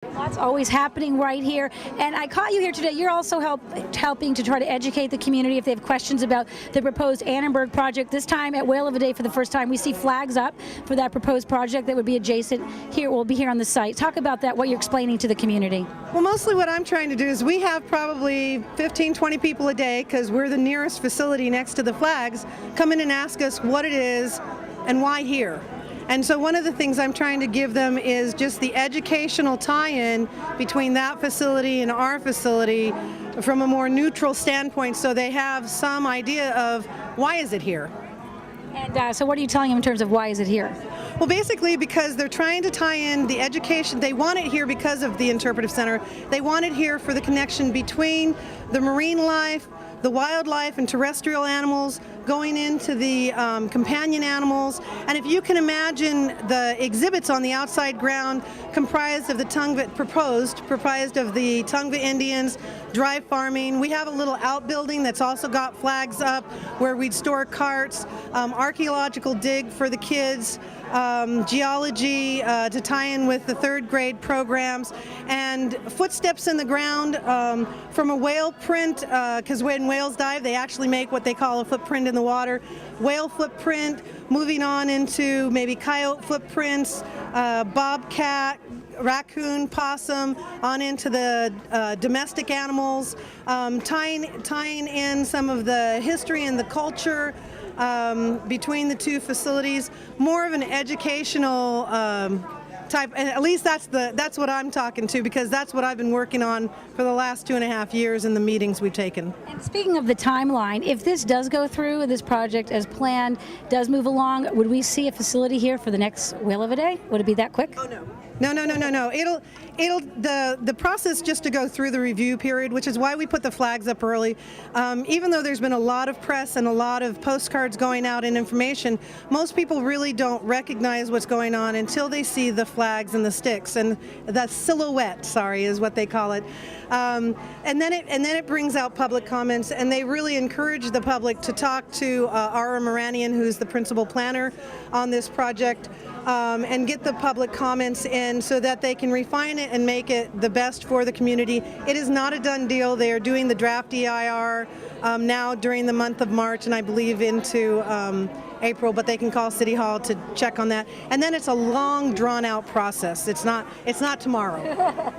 That's always happening right here. And I caught you here today. You're also helping to try to educate the community if they have questions about the proposed Annenberg project. This time at Whale of a Day for the first time, we see flags up for that proposed project that would be adjacent here, will be here on the site. Talk about that, what you're explaining to the community. Well, mostly what I'm trying to do is we have probably 15, 20 people a day, because we're the nearest facility next to the flags, come in and ask us what it is and why here. And so one of the things I'm trying to give them is just the educational tie-in between that facility and our facility from a more neutral standpoint, so they have some idea of why is it here. And so what are you telling them in terms of why is it here? Well, basically because they're trying to tie in the education. They want it here because of the Interpretive Center. They want it here for the connection between the marine life, the wildlife and terrestrial animals, going into the companion animals. And if you can imagine the exhibits on the outside ground comprised of the proposed of the Tongva Indians, dry farming. We have a little outbuilding that's also got flags up where we'd store carts, archaeological dig for the kids, geology to tie in with the third grade programs, and footsteps in the ground from a whale print, because when whales dive they actually make what they call a footprint in the water. Whale footprint, moving on into maybe coyote footprints, bobcat, raccoon, possum, on into the domestic animals, tying in some of the history and the culture between the two facilities. More of an educational type, and at least that's what I'm talking to, because that's what I've been working on for the last 2.5 years in the meetings we've taken. And speaking of the timeline, if this does go through, this project as planned does move along, would we see a facility here for the next Whale of a Day? Would it be that quick? Oh no. No. It'll the process just to go through the review period, which is why we put the flags up early. Even though there's been a lot of press and a lot of postcards going out and information, most people really don't recognize what's going on until they see the flags and the sticks, and the silhouette, sorry, is what they call it. And then it brings out public comments, and they really encourage the public to talk to Ara Moranian, who's the principal planner on this project, and get the public comments in so that they can refine it and make it the best for the community. It is not a done deal. They are doing the draft EIR now during the month of March, and I believe into April, but they can call City Hall to check on that. And then it's a long, drawn-out process. It's not tomorrow.